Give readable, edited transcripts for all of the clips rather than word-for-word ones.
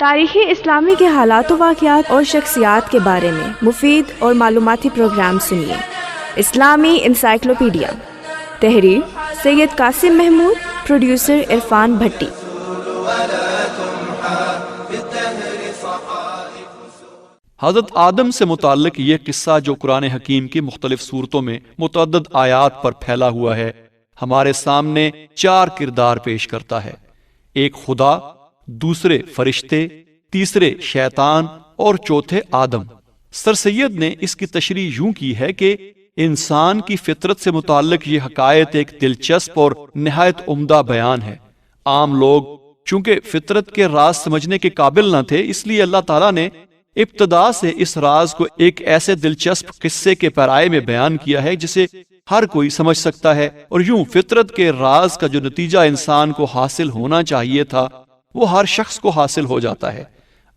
تاریخی اسلامی کے حالات و واقعات اور شخصیات کے بارے میں مفید اور معلوماتی پروگرام سنیے۔ اسلامی انسائیکلوپیڈیا، تحریر سید قاسم محمود، پروڈیوسر عرفان بھٹی۔ حضرت آدم سے متعلق یہ قصہ جو قرآن حکیم کی مختلف صورتوں میں متعدد آیات پر پھیلا ہوا ہے، ہمارے سامنے 4 کردار پیش کرتا ہے۔ ایک خدا، دوسرے فرشتے، تیسرے شیطان اور چوتھے آدم۔ سر سید نے اس کی تشریح یوں کی ہے کہ انسان کی فطرت سے متعلق یہ حقائق ایک دلچسپ اور نہایت عمدہ بیان ہے۔ عام لوگ چونکہ فطرت کے راز سمجھنے کے قابل نہ تھے، اس لیے اللہ تعالیٰ نے ابتدا سے اس راز کو ایک ایسے دلچسپ قصے کے پیرائے میں بیان کیا ہے جسے ہر کوئی سمجھ سکتا ہے، اور یوں فطرت کے راز کا جو نتیجہ انسان کو حاصل ہونا چاہیے تھا وہ ہر شخص کو حاصل ہو جاتا ہے۔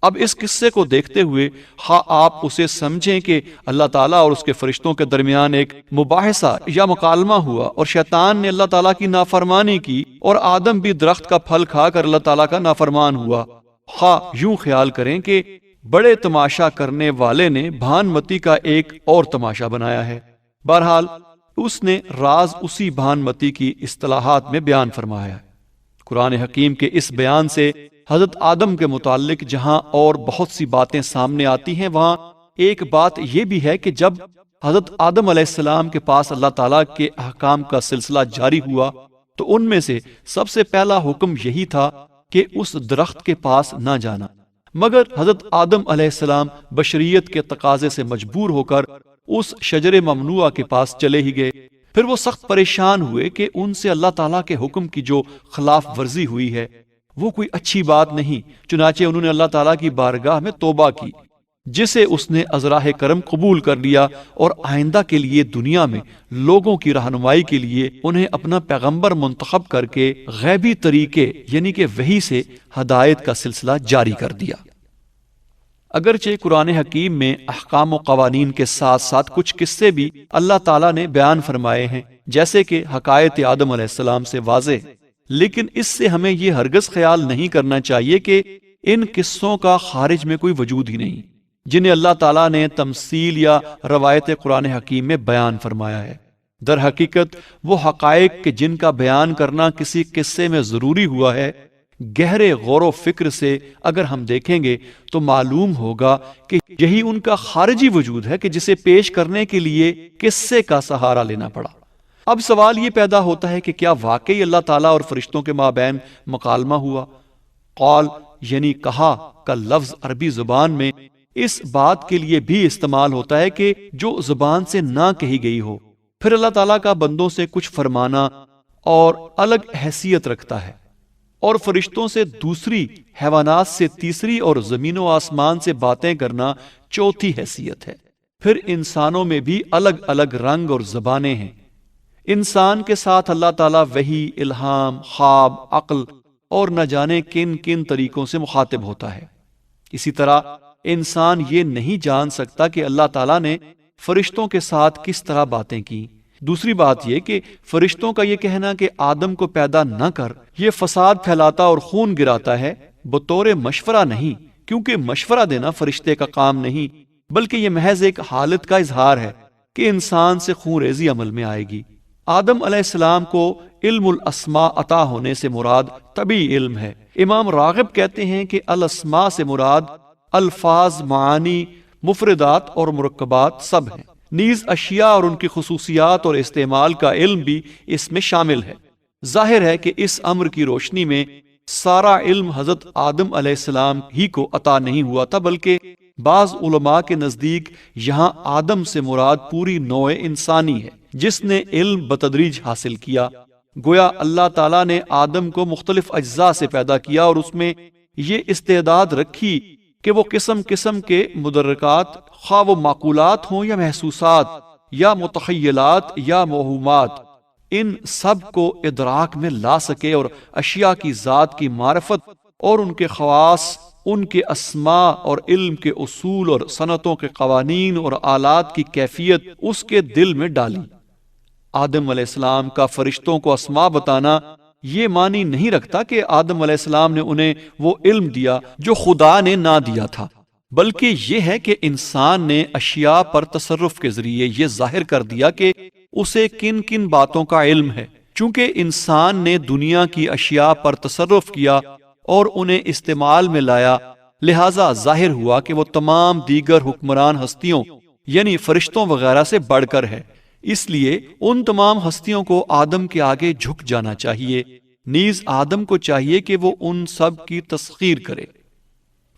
اب اس قصے کو دیکھتے ہوئے آپ اسے سمجھیں کہ اللہ تعالیٰ اور اس کے فرشتوں کے درمیان ایک مباحثہ یا مکالمہ ہوا، اور شیطان نے اللہ تعالیٰ کی نافرمانی کی، اور آدم بھی درخت کا پھل کھا کر اللہ تعالیٰ کا نافرمان ہوا۔ یوں خیال کریں کہ بڑے تماشا کرنے والے نے بھانمتی کا ایک اور تماشا بنایا ہے۔ بہرحال اس نے راز اسی بھانمتی کی اصطلاحات میں بیان فرمایا ہے۔ قرآن حکیم کے اس بیان سے حضرت آدم کے متعلق جہاں اور بہت سی باتیں سامنے آتی ہیں، وہاں ایک بات یہ بھی ہے کہ جب حضرت آدم علیہ السلام کے پاس اللہ تعالیٰ کے احکام کا سلسلہ جاری ہوا تو ان میں سے سب سے پہلا حکم یہی تھا کہ اس درخت کے پاس نہ جانا، مگر حضرت آدم علیہ السلام بشریت کے تقاضے سے مجبور ہو کر اس شجر ممنوعہ کے پاس چلے ہی گئے۔ پھر وہ سخت پریشان ہوئے کہ ان سے اللہ تعالیٰ کے حکم کی جو خلاف ورزی ہوئی ہے وہ کوئی اچھی بات نہیں، چنانچہ انہوں نے اللہ تعالیٰ کی بارگاہ میں توبہ کی، جسے اس نے ازراہ کرم قبول کر لیا، اور آئندہ کے لیے دنیا میں لوگوں کی رہنمائی کے لیے انہیں اپنا پیغمبر منتخب کر کے غیبی طریقے یعنی کہ وحی سے ہدایت کا سلسلہ جاری کر دیا۔ اگرچہ قرآن حکیم میں احکام و قوانین کے ساتھ ساتھ کچھ قصے بھی اللہ تعالیٰ نے بیان فرمائے ہیں، جیسے کہ حکایت آدم علیہ السلام سے واضح، لیکن اس سے ہمیں یہ ہرگز خیال نہیں کرنا چاہیے کہ ان قصوں کا خارج میں کوئی وجود ہی نہیں، جنہیں اللہ تعالیٰ نے تمثیل یا روایت قرآن حکیم میں بیان فرمایا ہے۔ در حقیقت وہ حقائق کہ جن کا بیان کرنا کسی قصے میں ضروری ہوا ہے، گہرے غور و فکر سے اگر ہم دیکھیں گے تو معلوم ہوگا کہ یہی ان کا خارجی وجود ہے کہ جسے پیش کرنے کے لیے قصے کا سہارا لینا پڑا۔ اب سوال یہ پیدا ہوتا ہے کہ کیا واقعی اللہ تعالیٰ اور فرشتوں کے مابین مکالمہ ہوا؟ قول یعنی کہا کا لفظ عربی زبان میں اس بات کے لیے بھی استعمال ہوتا ہے کہ جو زبان سے نہ کہی گئی ہو۔ پھر اللہ تعالیٰ کا بندوں سے کچھ فرمانا اور الگ حیثیت رکھتا ہے، اور فرشتوں سے دوسری، حیوانات سے تیسری، اور زمین و آسمان سے باتیں کرنا چوتھی حیثیت ہے۔ پھر انسانوں میں بھی الگ الگ رنگ اور زبانیں ہیں۔ انسان کے ساتھ اللہ تعالیٰ وحی، الہام، خواب، عقل اور نہ جانے کن کن طریقوں سے مخاطب ہوتا ہے۔ اسی طرح انسان یہ نہیں جان سکتا کہ اللہ تعالیٰ نے فرشتوں کے ساتھ کس طرح باتیں کی۔ دوسری بات یہ کہ فرشتوں کا یہ کہنا کہ آدم کو پیدا نہ کر یہ فساد پھیلاتا اور خون گراتا ہے، بطور مشورہ نہیں، کیونکہ مشورہ دینا فرشتے کا کام نہیں، بلکہ یہ محض ایک حالت کا اظہار ہے کہ انسان سے خون ریزی عمل میں آئے گی۔ آدم علیہ السلام کو علم الاسماء عطا ہونے سے مراد طبی علم ہے۔ امام راغب کہتے ہیں کہ الاسماء سے مراد الفاظ، معانی، مفردات اور مرکبات سب ہیں، نیز اشیاء اور ان کی خصوصیات اور استعمال کا علم بھی اس میں شامل ہے۔ ظاہر ہے کہ اس امر کی روشنی میں سارا علم حضرت آدم علیہ السلام ہی کو عطا نہیں ہوا تھا، بلکہ بعض علماء کے نزدیک یہاں آدم سے مراد پوری نوع انسانی ہے جس نے علم بتدریج حاصل کیا۔ گویا اللہ تعالیٰ نے آدم کو مختلف اجزاء سے پیدا کیا اور اس میں یہ استعداد رکھی کہ وہ قسم قسم کے مدرکات، خواہ وہ معقولات ہوں یا محسوسات یا متخیلات یا موہومات، ان سب کو ادراک میں لا سکے اور اشیاء کی ذات کی معرفت اور ان کے خواص، ان کے اسماء اور علم کے اصول اور صنعتوں کے قوانین اور آلات کی کیفیت اس کے دل میں ڈالی۔ آدم علیہ السلام کا فرشتوں کو اسماء بتانا یہ معنی نہیں رکھتا کہ آدم علیہ السلام نے انہیں وہ علم دیا جو خدا نے نہ دیا تھا، بلکہ یہ ہے کہ انسان نے اشیاء پر تصرف کے ذریعے یہ ظاہر کر دیا کہ اسے کن کن باتوں کا علم ہے۔ چونکہ انسان نے دنیا کی اشیاء پر تصرف کیا اور انہیں استعمال میں لایا، لہذا ظاہر ہوا کہ وہ تمام دیگر حکمران ہستیوں یعنی فرشتوں وغیرہ سے بڑھ کر ہے۔ اس لیے ان تمام ہستیوں کو آدم کے آگے جھک جانا چاہیے، نیز آدم کو چاہیے کہ وہ ان سب کی تسخیر کرے۔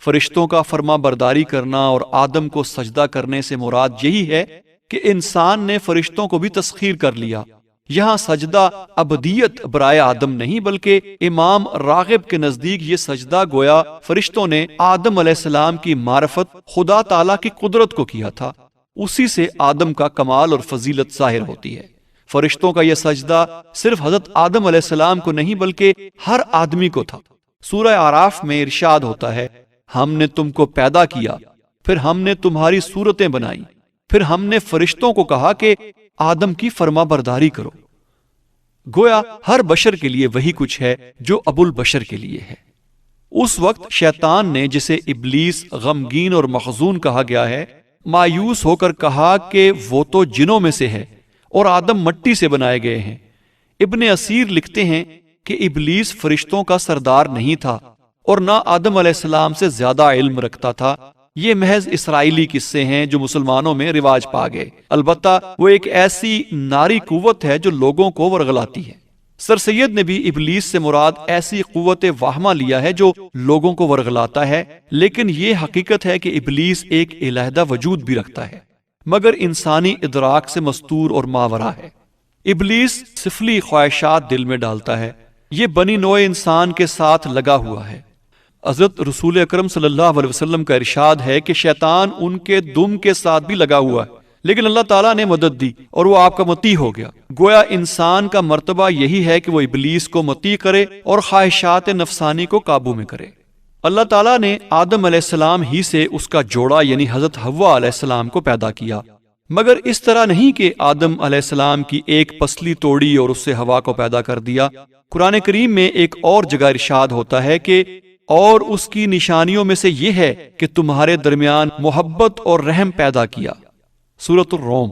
فرشتوں کا فرما برداری کرنا اور آدم کو سجدہ کرنے سے مراد یہی ہے کہ انسان نے فرشتوں کو بھی تسخیر کر لیا۔ یہاں سجدہ ابدیت برائے آدم نہیں، بلکہ امام راغب کے نزدیک یہ سجدہ گویا فرشتوں نے آدم علیہ السلام کی معرفت خدا تعالیٰ کی قدرت کو کیا تھا، اسی سے آدم کا کمال اور فضیلت ظاہر ہوتی ہے۔ فرشتوں کا یہ سجدہ صرف حضرت آدم علیہ السلام کو نہیں بلکہ ہر آدمی کو تھا۔ سورہ اعراف میں ارشاد ہوتا ہے، ہم نے تم کو پیدا کیا، پھر ہم نے تمہاری صورتیں بنائی، پھر ہم نے فرشتوں کو کہا کہ آدم کی فرما برداری کرو۔ گویا ہر بشر کے لیے وہی کچھ ہے جو ابو البشر کے لیے ہے۔ اس وقت شیطان نے، جسے ابلیس غمگین اور محزون کہا گیا ہے، مایوس ہو کر کہا کہ وہ تو جنوں میں سے ہے اور آدم مٹی سے بنائے گئے ہیں۔ ابن اسیر لکھتے ہیں کہ ابلیس فرشتوں کا سردار نہیں تھا اور نہ آدم علیہ السلام سے زیادہ علم رکھتا تھا۔ یہ محض اسرائیلی قصے ہیں جو مسلمانوں میں رواج پا گئے، البتہ وہ ایک ایسی ناری قوت ہے جو لوگوں کو ورغلاتی ہے۔ سر سید نے بھی ابلیس سے مراد ایسی قوت واہمہ لیا ہے جو لوگوں کو ورغلاتا ہے، لیکن یہ حقیقت ہے کہ ابلیس ایک علیحدہ وجود بھی رکھتا ہے، مگر انسانی ادراک سے مستور اور ماورا ہے۔ ابلیس سفلی خواہشات دل میں ڈالتا ہے، یہ بنی نوع انسان کے ساتھ لگا ہوا ہے۔ حضرت رسول اکرم صلی اللہ علیہ وسلم کا ارشاد ہے کہ شیطان ان کے دم کے ساتھ بھی لگا ہوا ہے، لیکن اللہ تعالیٰ نے مدد دی اور وہ آپ کا مطیع ہو گیا۔ گویا انسان کا مرتبہ یہی ہے کہ وہ ابلیس کو مطیع کرے اور خواہشات نفسانی کو قابو میں کرے۔ اللہ تعالیٰ نے آدم علیہ السلام ہی سے اس کا جوڑا یعنی حضرت حوا علیہ السلام کو پیدا کیا، مگر اس طرح نہیں کہ آدم علیہ السلام کی ایک پسلی توڑی اور اس سے حوا کو پیدا کر دیا۔ قرآن کریم میں ایک اور جگہ ارشاد ہوتا ہے کہ اور اس کی نشانیوں میں سے یہ ہے کہ تمہارے درمیان محبت اور رحم پیدا کیا، سورۃ الروم۔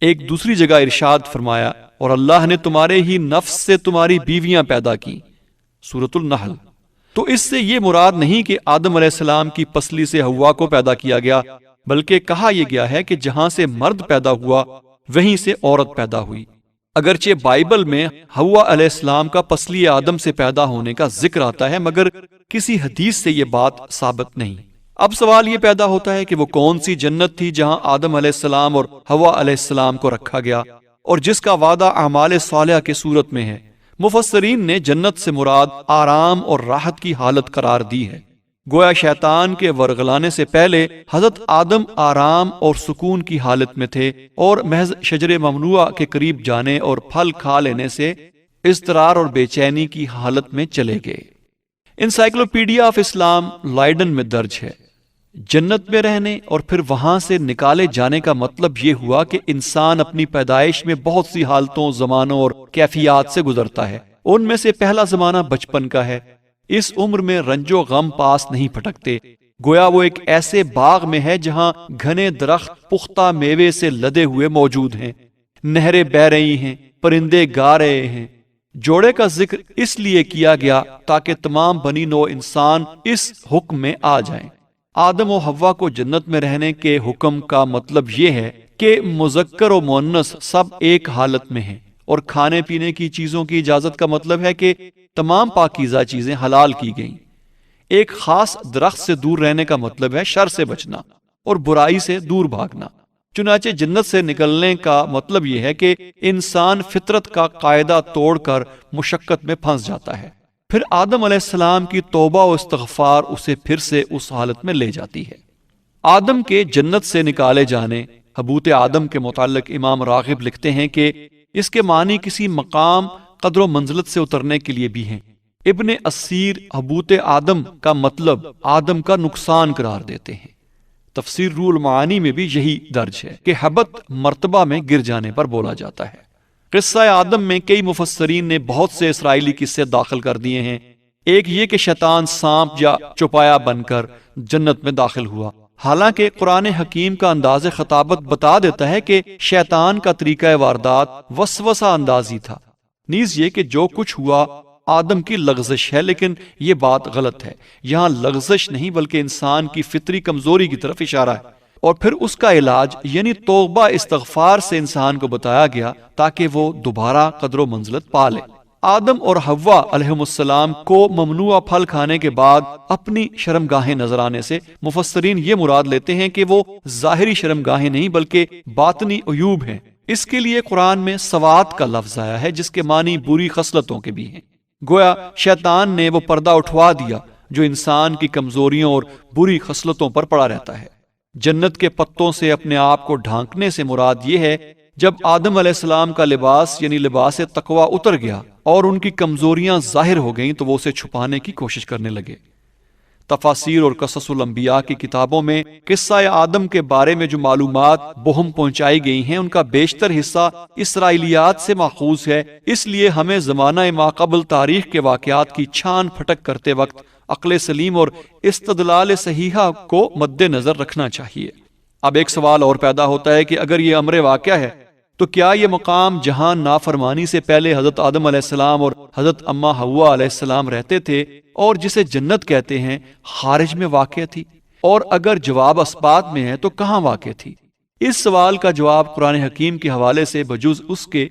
ایک دوسری جگہ ارشاد فرمایا، اور اللہ نے تمہارے ہی نفس سے تمہاری بیویاں پیدا کی، سورۃ النحل۔ تو اس سے یہ مراد نہیں کہ آدم علیہ السلام کی پسلی سے حوا کو پیدا کیا گیا، بلکہ کہا یہ گیا ہے کہ جہاں سے مرد پیدا ہوا وہیں سے عورت پیدا ہوئی۔ اگرچہ بائبل میں حوا علیہ السلام کا پسلی آدم سے پیدا ہونے کا ذکر آتا ہے، مگر کسی حدیث سے یہ بات ثابت نہیں۔ اب سوال یہ پیدا ہوتا ہے کہ وہ کون سی جنت تھی جہاں آدم علیہ السلام اور حوا علیہ السلام کو رکھا گیا اور جس کا وعدہ اعمال صالحہ کے صورت میں ہے؟ مفسرین نے جنت سے مراد آرام اور راحت کی حالت قرار دی ہے۔ گویا شیطان کے ورغلانے سے پہلے حضرت آدم آرام اور سکون کی حالت میں تھے اور محض شجر ممنوعہ کے قریب جانے اور پھل کھا لینے سے اضطرار اور بے چینی کی حالت میں چلے گئے۔ انسائکلوپیڈیا آف اسلام لائڈن میں درج ہے، جنت میں رہنے اور پھر وہاں سے نکالے جانے کا مطلب یہ ہوا کہ انسان اپنی پیدائش میں بہت سی حالتوں، زمانوں اور کیفیات سے گزرتا ہے۔ ان میں سے پہلا زمانہ بچپن کا ہے۔ اس عمر میں رنج و غم پاس نہیں پھٹکتے، گویا وہ ایک ایسے باغ میں ہے جہاں گھنے درخت پختہ میوے سے لدے ہوئے موجود ہیں، نہریں بہہ رہی ہیں، پرندے گا رہے ہیں۔ جوڑے کا ذکر اس لیے کیا گیا تاکہ تمام بنی نوع انسان اس حکم میں آ جائیں۔ آدم و حوا کو جنت میں رہنے کے حکم کا مطلب یہ ہے کہ مذکر و مؤنث سب ایک حالت میں ہیں، اور کھانے پینے کی چیزوں کی اجازت کا مطلب ہے کہ تمام پاکیزہ چیزیں حلال کی گئیں۔ ایک خاص درخت سے دور رہنے کا مطلب ہے شر سے بچنا اور برائی سے دور بھاگنا۔ چنانچہ جنت سے نکلنے کا مطلب یہ ہے کہ انسان فطرت کا قاعدہ توڑ کر مشقت میں پھنس جاتا ہے، پھر آدم علیہ السلام کی توبہ و استغفار اسے پھر سے اس حالت میں لے جاتی ہے۔ آدم کے جنت سے نکالے جانے، حبوط آدم کے متعلق امام راغب لکھتے ہیں کہ اس کے معنی کسی مقام، قدر و منزلت سے اترنے کے لیے بھی ہیں۔ ابن اسیر حبوط آدم کا مطلب آدم کا نقصان قرار دیتے ہیں۔ تفسیر روح المعانی میں بھی یہی درج ہے کہ حبت مرتبہ میں گر جانے پر بولا جاتا ہے۔ قصہ آدم میں کئی مفسرین نے بہت سے اسرائیلی قصے داخل کر دیے ہیں۔ ایک یہ کہ شیطان سانپ یا چوپایا بن کر جنت میں داخل ہوا، حالانکہ قرآن حکیم کا انداز خطابت بتا دیتا ہے کہ شیطان کا طریقہ واردات وسوسہ اندازی تھا۔ نیز یہ کہ جو کچھ ہوا آدم کی لغزش ہے، لیکن یہ بات غلط ہے۔ یہاں لغزش نہیں بلکہ انسان کی فطری کمزوری کی طرف اشارہ ہے، اور پھر اس کا علاج یعنی توبہ استغفار سے انسان کو بتایا گیا تاکہ وہ دوبارہ قدر و منزلت پا لے۔ آدم اور حوا علیہم السلام کو ممنوع پھل کھانے کے بعد اپنی شرمگاہیں نظر آنے سے مفسرین یہ مراد لیتے ہیں کہ وہ ظاہری شرمگاہیں نہیں بلکہ باطنی عیوب ہیں۔ اس کے لیے قرآن میں سوات کا لفظ آیا ہے جس کے معنی بری خصلتوں کے بھی ہیں۔ گویا شیطان نے وہ پردہ اٹھوا دیا جو انسان کی کمزوریوں اور بری خصلتوں پر پڑا رہتا ہے۔ جنت کے پتوں سے اپنے آپ کو ڈھانکنے سے مراد یہ ہے جب آدم علیہ السلام کا لباس یعنی لباس تقویٰ اتر گیا اور ان کی کمزوریاں ظاہر ہو گئیں تو وہ اسے چھپانے کی کوشش کرنے لگے۔ تفاسیر اور قصص الانبیاء کی کتابوں میں قصہ آدم کے بارے میں جو معلومات بہم پہنچائی گئی ہیں ان کا بیشتر حصہ اسرائیلیات سے ماخوذ ہے، اس لیے ہمیں زمانہ ماقبل تاریخ کے واقعات کی چھان پھٹک کرتے وقت عقل سلیم اور استدلال صحیحہ کو مد نظر رکھنا چاہیے۔ اب ایک سوال اور پیدا ہوتا ہے کہ اگر یہ امر واقعہ ہے تو کیا یہ مقام جہاں نافرمانی سے پہلے حضرت آدم علیہ السلام اور حضرت اماں حوا علیہ السلام رہتے تھے اور جسے جنت کہتے ہیں خارج میں واقع تھی؟ اور اگر جواب اثبات میں ہے تو کہاں واقع تھی؟ اس سوال کا جواب قرآن حکیم کے حوالے سے بجز اس کے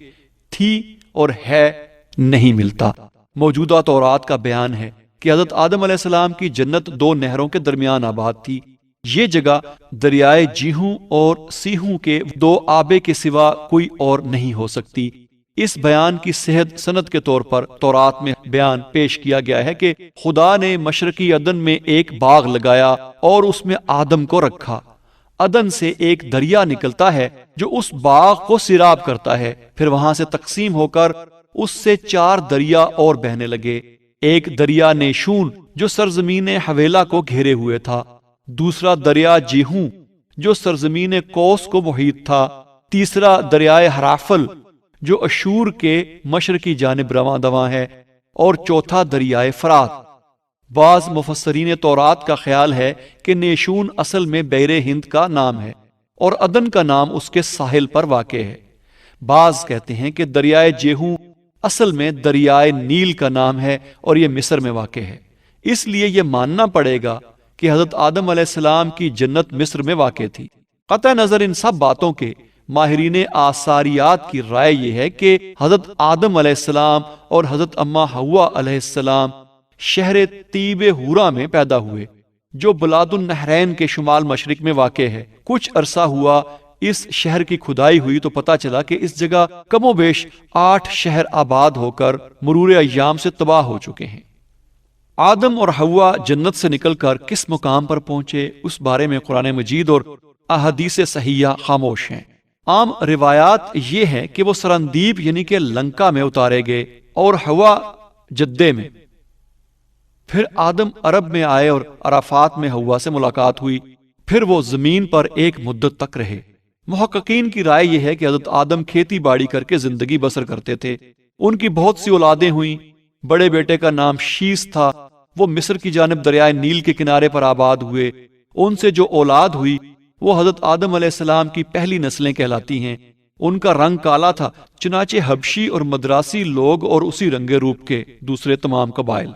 تھی اور ہے نہیں ملتا۔ موجودہ تورات کا بیان ہے کہ حضرت آدم علیہ السلام کی جنت دو نہروں کے درمیان آباد تھی۔ یہ جگہ دریائے جیہوں اور سیہوں کے دو آبے کے سوا کوئی اور نہیں ہو سکتی۔ اس بیان کی صحت سند کے طور پر تورات میں بیان پیش کیا گیا ہے کہ خدا نے مشرقی عدن میں ایک باغ لگایا اور اس میں آدم کو رکھا۔ عدن سے ایک دریا نکلتا ہے جو اس باغ کو سیراب کرتا ہے، پھر وہاں سے تقسیم ہو کر اس سے 4 دریا اور بہنے لگے۔ ایک دریا نیشون جو سرزمین حویلہ کو گھیرے ہوئے تھا، دوسرا دریا جیہوں جو سرزمین کوس کو محیط تھا، تیسرا دریائے ہرافل جو اشور کے مشرقی جانب رواں دواں ہے، اور چوتھا دریائے فرات۔ بعض مفسرین تورات کا خیال ہے کہ نیشون اصل میں بحر ہند کا نام ہے اور عدن کا نام اس کے ساحل پر واقع ہے۔ بعض کہتے ہیں کہ دریائے جیہوں اصل میں دریائے نیل کا نام ہے اور یہ مصر میں واقع ہے۔ اس لیے یہ ماننا پڑے گا کہ حضرت آدم علیہ السلام کی جنت مصر میں واقع تھی۔ قطع نظر ان سب باتوں کے ماہرین آثاریات کی رائے یہ ہے کہ حضرت آدم علیہ السلام اور حضرت اماں حوا علیہ السلام شہر طیب حورا میں پیدا ہوئے جو بلاد النہرین کے شمال مشرق میں واقع ہے۔ کچھ عرصہ ہوا اس شہر کی کھدائی ہوئی تو پتہ چلا کہ اس جگہ کم و بیش 8 شہر آباد ہو کر مرور ایام سے تباہ ہو چکے ہیں۔ آدم اور حوا جنت سے نکل کر کس مقام پر پہنچے اس بارے میں قرآن مجید اور احادیث صحیحہ خاموش ہیں۔ عام روایات یہ ہیں کہ وہ سرندیپ یعنی کہ لنکا میں اتارے گئے اور حوا جدے میں، پھر آدم عرب میں آئے اور عرفات میں حوا سے ملاقات ہوئی، پھر وہ زمین پر ایک مدت تک رہے۔ محققین کی رائے یہ ہے کہ حضرت آدم کھیتی باڑی کر کے زندگی بسر کرتے تھے، ان کی بہت سی اولادیں ہوئیں۔ بڑے بیٹے کا نام شیس تھا، وہ مصر کی جانب دریائے نیل کے کنارے پر آباد ہوئے۔ ان سے جو اولاد ہوئی وہ حضرت آدم علیہ السلام کی پہلی نسلیں کہلاتی ہیں۔ ان کا رنگ کالا تھا، چنانچہ حبشی اور مدراسی لوگ اور اسی رنگ روپ کے دوسرے تمام قبائل۔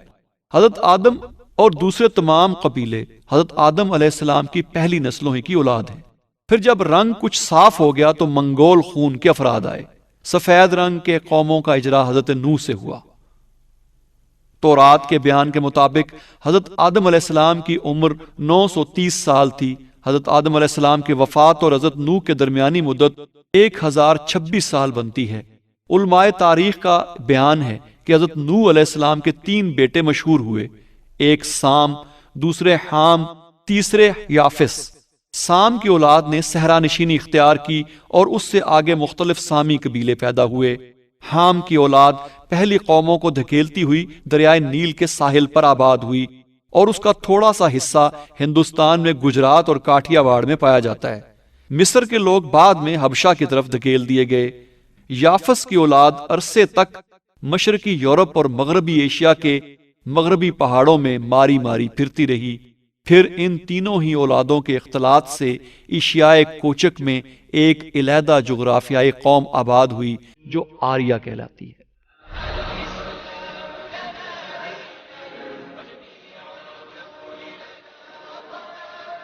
حضرت آدم اور دوسرے تمام قبیلے حضرت آدم علیہ السلام کی پہلی نسلوں ہی کی اولاد ہیں۔ پھر جب رنگ کچھ صاف ہو گیا تو منگول خون کے افراد آئے۔ سفید رنگ کے قوموں کا اجرا حضرت نوح سے ہوا۔ تورات کے بیان کے مطابق حضرت آدم علیہ السلام کی عمر 930 سال تھی۔ حضرت آدم علیہ السلام کی وفات اور حضرت نوح کے درمیانی مدت 1026 سال بنتی ہے۔ علماء تاریخ کا بیان ہے کہ حضرت نوح علیہ السلام کے 3 بیٹے مشہور ہوئے، ایک سام، دوسرے حام، تیسرے یافس۔ سام کی اولاد نے صحرا نشینی اختیار کی اور اس سے آگے مختلف سامی قبیلے پیدا ہوئے۔ حام کی اولاد پہلی قوموں کو دھکیلتی ہوئی دریائے نیل کے ساحل پر آباد ہوئی اور اس کا تھوڑا سا حصہ ہندوستان میں گجرات اور کاٹھیا واڑ میں پایا جاتا ہے۔ مصر کے لوگ بعد میں حبشہ کی طرف دھکیل دیے گئے۔ یافس کی اولاد عرصے تک مشرقی یورپ اور مغربی ایشیا کے مغربی پہاڑوں میں ماری ماری پھرتی رہی۔ پھر ان تینوں ہی اولادوں کے اختلاط سے ایشیائے کوچک میں ایک علیحدہ جغرافیائی قوم آباد ہوئی جو آریہ کہلاتی ہے۔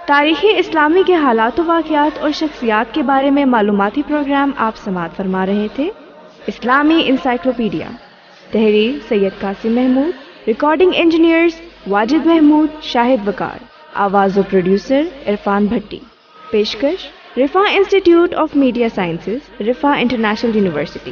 تاریخی اسلامی کے حالات و واقعات اور شخصیات کے بارے میں معلوماتی پروگرام آپ سماعت فرما رہے تھے۔ اسلامی انسائکلوپیڈیا، تحریر سید قاسم محمود، ریکارڈنگ انجینئرز واجد محمود، شاہد وقار، آواز و پروڈیوسر عرفان بھٹی، پیشکش Riphah institute of media sciences, Riphah international university.